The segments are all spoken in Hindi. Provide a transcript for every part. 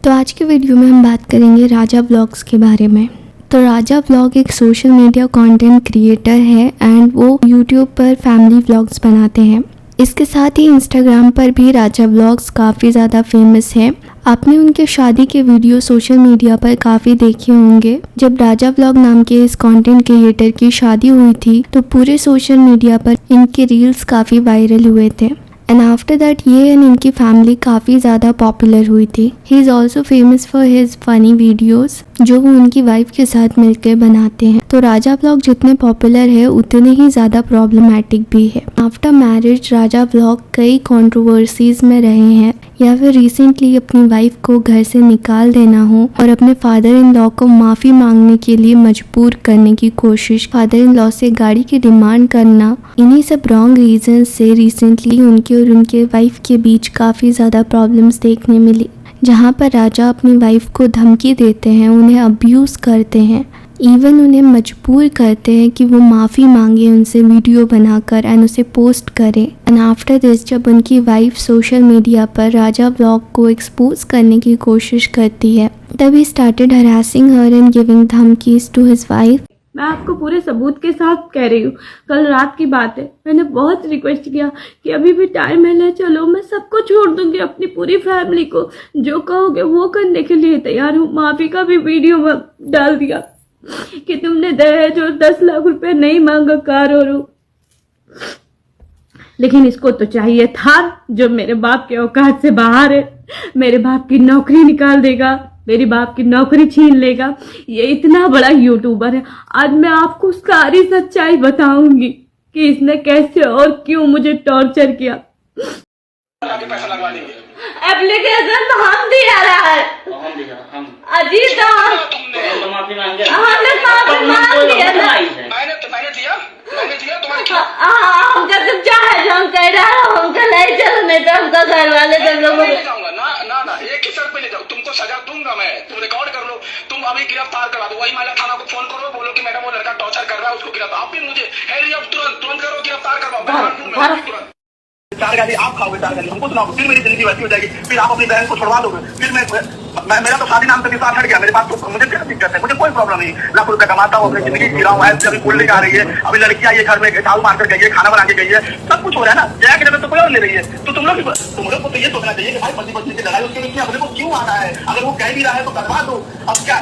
तो आज के वीडियो में हम बात करेंगे राजा व्लॉग्स के बारे में। तो राजा व्लॉग एक सोशल मीडिया कंटेंट क्रिएटर है एंड वो यूट्यूब पर फैमिली व्लॉग्स बनाते हैं। इसके साथ ही इंस्टाग्राम पर भी राजा व्लॉग्स काफ़ी ज़्यादा फेमस है। आपने उनके शादी के वीडियो सोशल मीडिया पर काफ़ी देखे होंगे। जब राजा व्लॉग नाम के इस कंटेंट क्रिएटर की शादी हुई थी तो पूरे सोशल मीडिया पर इनके रील्स काफ़ी वायरल हुए थे एंड आफ्टर दैट ये एंड इनकी फैमिली काफ़ी ज़्यादा पॉपुलर हुई थी। He is also famous for his funny videos जो वो उनकी वाइफ के साथ मिलकर बनाते हैं। तो राजा व्लॉग जितने पॉपुलर है उतने ही ज़्यादा प्रॉब्लमैटिक भी है। आफ्टर मैरिज राजा व्लॉग कई कंट्रोवर्सीज में रहे हैं, या फिर रिसेंटली अपनी वाइफ को घर से निकाल देना हो और अपने फादर इन लॉ को माफ़ी मांगने के लिए मजबूर करने की कोशिश, फादर इन लॉ से गाड़ी की डिमांड करना, इन्हीं सब रॉन्ग रीजन से रिसेंटली उनके और उनके वाइफ के बीच काफ़ी ज़्यादा प्रॉब्लम्स देखने मिली, जहाँ पर राजा अपनी वाइफ को धमकी देते हैं, उन्हें अब्यूज़ करते हैं, इवन उन्हें मजबूर करते हैं कि वो माफ़ी मांगे उनसे वीडियो बनाकर एंड उसे पोस्ट करें। एंड आफ्टर दिस जब उनकी वाइफ सोशल मीडिया पर राजा व्लॉग को एक्सपोज करने की कोशिश करती है तब ही started harassing her and giving धमकीज टू हिज वाइफ। मैं आपको पूरे सबूत के साथ कह रही हूँ, कल रात की बात है। मैंने बहुत रिक्वेस्ट किया कि अभी भी टाइम है ना, चलो मैं सबको छोड़ दूंगी, अपनी पूरी फैमिली को जो कहोगे वो करने के लिए तैयार हूँ। माफी का भी वीडियो में डाल दिया कि तुमने दहेज और 10 लाख रुपए नहीं मांगा कार और लेकिन इसको तो चाहिए था जो मेरे बाप के औकात से बाहर है। मेरे बाप की नौकरी निकाल देगा, मेरी बाप की नौकरी छीन लेगा। ये इतना बड़ा यूट्यूबर है। आज मैं आपको सारी सच्चाई बताऊंगी कि इसने कैसे और क्यों मुझे टॉर्चर किया। पैसा लगवा देंगे। एप्लीकेशन तो हम दिया रहा है, अजीत तुमने माफी मांग लिया ना। मैंने दिया तुम्हारे हम जब चाहे जो हम कह रहा है हमको नहीं चलो, नहीं तो हमको घर वाले सब लोग ना एक ही शर्त पे ले जाओ, तुमको सजा दूंगा मैं। तुम रिकॉर्ड कर लो, तुम अभी गिरफ्तार करा दो। वही माला थाना को फोन करो, बोलो कि मैडम वो लड़का टॉर्चर कर रहा है, उसको गिरफ्तार। आप भी मुझे तुरंत करो, गिरफ्तार करवाओ। तार गाली आप खाओगे, तार गाली हमको सुनाओगे, फिर मेरी जिंदगी वैसी हो जाएगी। फिर आप अपनी बहन को छुड़वा दोगे, फिर मेरा तो शादी नाम का साथ हट गया। मेरे पास तो मुझे क्या दिक्कत है, मुझे कोई प्रॉब्लम नहीं। लाखों रुपया कमाता हूँ, अपनी जिंदगी जी रहा हूँ। अभी बोलने आ रही है, अभी लड़कियां ये घर में झाड़ू मार कर गई है, खाना बना के गई है, सब कुछ हो रहा है ना। जया की जगह तो कोई और ले रही है। तो तुम लोग को तो ये सोचना चाहिए कि भाई पति पत्नी की लड़ाई उसके लिए अपने को क्यों आना है। अगर वो कह भी रहा है तो करवा दो। अब क्या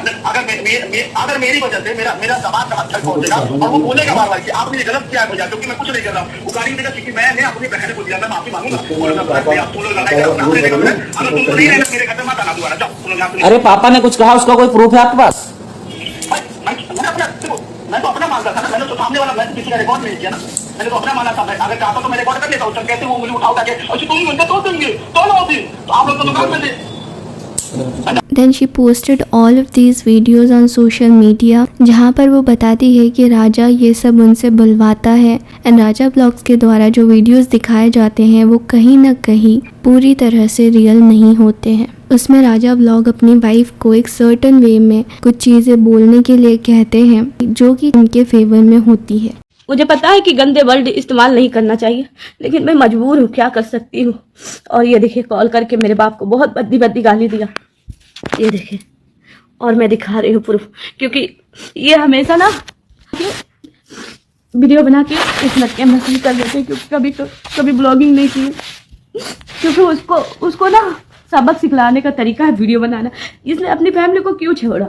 अगर मेरी वजह से मेरा समाज का अच्छा पहुंचेगा और वो बोलेगा बार बार कि आपने गलत किया है भैया, क्योंकि मैं कुछ नहीं कर रहा हूँ। वो गाड़ी की जगह क्योंकि मैंने अपनी बहन को दिया, मैं माफी मांगूंगा। अरे पापा ने कुछ कहा, उसका कोई प्रूफ है आपके पास? मैं तो अपना मानता था ना, मैंने तो सामने वाला, मैं किसी का रिकॉर्ड नहीं किया ना, मैंने तो अपना माना था। मैं अगर चाहता तो मैं रिकॉर्ड कर लेता हूँ। कैसे वो मुझे उठाओ ताकि तुम मुझे तो देंगे तो आप लोग तो दुकान में थे। Then she posted all of these videos on social media जहाँ पर वो बताती है कि राजा ये सब उनसे बुलवाता है एंड राजा ब्लॉग्स के द्वारा जो वीडियोस दिखाए जाते हैं वो कहीं ना कहीं पूरी तरह से रियल नहीं होते हैं। उसमें राजा ब्लॉग अपनी वाइफ को एक सर्टेन वे में कुछ चीज़ें बोलने के लिए कहते हैं जो कि उनके फेवर में होती है। मुझे पता है कि गंदे वर्ड इस्तेमाल नहीं करना चाहिए, लेकिन मैं मजबूर हूँ, क्या कर सकती हूँ। और ये देखिए कॉल करके मेरे बाप को बहुत भद्दी गाली दिया, ये देखिए। और मैं दिखा रही हूँ प्रूफ, क्योंकि ये हमेशा ना वीडियो बना के इस लटके मैसेज कर देते हैं, क्योंकि कभी ब्लॉगिंग नहीं की, क्योंकि उसको ना सबक सिखलाने का तरीका है वीडियो बनाना। इसने अपनी फैमिली को क्यों छोड़ा?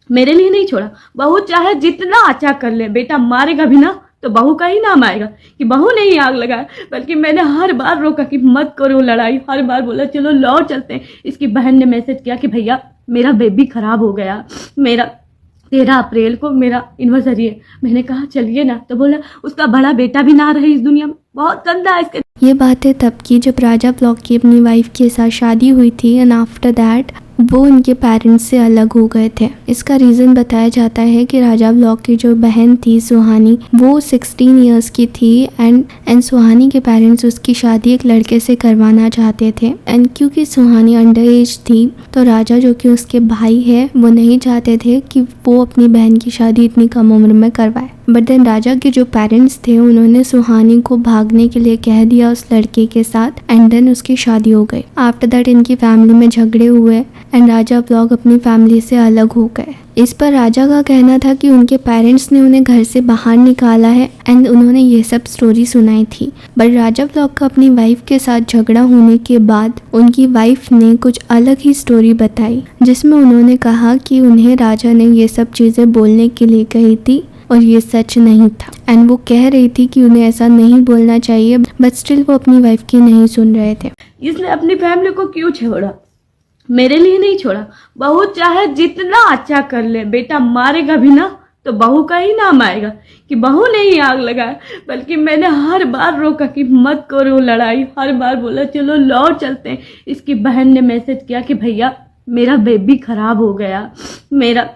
मेरे लिए नहीं छोड़ा। बहू चाहे जितना अच्छा कर ले, बेटा मारेगा भी ना तो बहू का ही नाम आएगा कि बहू ने ही आग लगाया। बल्कि मैंने हर बार रोका कि मत करो लड़ाई, हर बार बोला चलो लौट चलते हैं। इसकी बहन ने मैसेज किया कि भैया मेरा बेबी खराब हो गया, मेरा 13 अप्रैल को मेरा एनिवर्सरी है। मैंने कहा चलिए ना, तो बोला उसका बड़ा बेटा भी ना रहे इस दुनिया में। बहुत गंदा है इसके। ये बात है तब की जब राजा ब्लॉग की अपनी वाइफ के साथ शादी हुई थी एंड आफ्टर दैट वो उनके पेरेंट्स से अलग हो गए थे। इसका रीज़न बताया जाता है कि राजा ब्लॉग की जो बहन थी सुहानी, वो 16 इयर्स की थी एंड सुहानी के पेरेंट्स उसकी शादी एक लड़के से करवाना चाहते थे। एंड क्योंकि सुहानी अंडर एज थी तो राजा जो कि उसके भाई है वो नहीं चाहते थे कि वो अपनी बहन की शादी इतनी कम उम्र में करवाए। बट देन राजा के जो पेरेंट्स थे उन्होंने सुहानी को भागने के लिए कह दिया उस लड़के के साथ एंड देन उसकी शादी हो गई। आफ्टर दैट इनकी फैमिली में झगड़े हुए एंड राजा व्लॉग अपनी फैमिली से अलग हो गए। इस पर राजा का कहना था कि उनके पेरेंट्स ने उन्हें घर से बाहर निकाला है एंड उन्होंने ये सब स्टोरी सुनाई थी। बट राजा व्लॉग का अपनी वाइफ के साथ झगड़ा होने के बाद उनकी वाइफ ने कुछ अलग ही स्टोरी बताई, जिसमें उन्होंने कहा कि उन्हें राजा ने ये सब चीज़ें बोलने के लिए कही थी और ये सच नहीं था एंड वो कह रही थी कि उन्हें ऐसा नहीं बोलना चाहिए, बट स्टिल वो अपनी वाइफ की नहीं सुन रहे थे। इसने अपनी फैमिली को क्यों छोड़ा? मेरे लिए नहीं छोड़ा। बहू चाहे जितना अच्छा कर ले, बेटा मारेगा भी ना तो बहू का ही नाम आएगा कि बहू ने ही आग लगाया। बल्कि मैंने हर बार रोका कि मत करो लड़ाई, हर बार बोला चलो लौट चलते हैं। इसकी बहन ने मैसेज किया कि भैया मेरा बेबी खराब हो गया, मेरा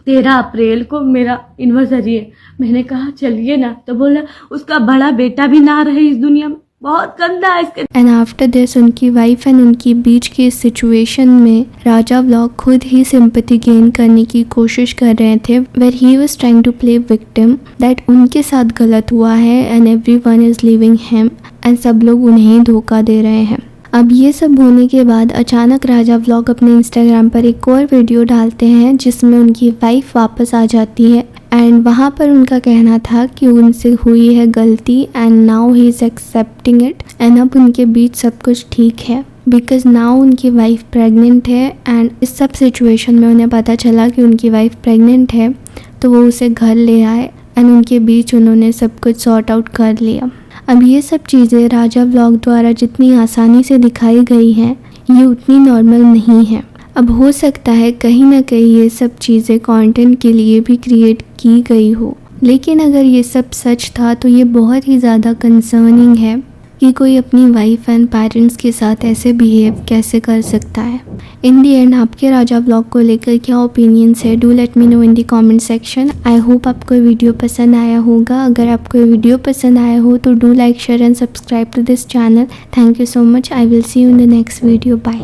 13 अप्रैल को मेरा एनिवर्सरी है। मैंने कहा चलिए ना, तो बोला उसका बड़ा बेटा भी ना रहे इस दुनिया में। बहुत गंदा है इसके। एंड आफ्टर दिस उनकी वाइफ एंड उनकी बीच की सिचुएशन में राजा व्लॉग खुद ही सिंपैथी गेन करने की कोशिश कर रहे थे, where he was trying to play victim that उनके साथ गलत हुआ है and everyone is leaving him and सब लोग उन्हें धोखा दे रहे हैं। अब ये सब होने के बाद अचानक राजा व्लॉग अपने इंस्टाग्राम पर एक और वीडियो डालते हैं जिसमें उनकी वाइफ वापस आ जाती है एंड वहाँ पर उनका कहना था कि उनसे हुई है गलती and now he is accepting it and अब उनके बीच सब कुछ ठीक है बिकॉज नाउ उनकी वाइफ प्रेग्नेंट है एंड इस सब सिचुएशन में उन्हें पता चला कि उनकी वाइफ प्रेग्नेंट है तो वो उसे घर ले आए एंड उनके बीच उन्होंने सब कुछ सॉर्ट आउट कर लिया। अब ये सब चीज़ें राजा व्लॉग द्वारा जितनी आसानी से दिखाई गई हैं ये उतनी नॉर्मल नहीं है। अब हो सकता है कहीं ना कहीं ये सब चीज़ें कंटेंट के लिए भी क्रिएट की गई हो, लेकिन अगर ये सब सच था तो ये बहुत ही ज़्यादा कंसर्निंग है कि कोई अपनी वाइफ एंड पेरेंट्स के साथ ऐसे बिहेव कैसे कर सकता है। इन दी एंड आपके राजा व्लॉग को लेकर क्या ओपिनियंस है, do let me know in the comment section. I hope आपको वीडियो पसंद आया होगा। अगर आपको वीडियो पसंद आया हो तो do like share and subscribe to this channel. Thank you so much. I will see you in the next video. Bye.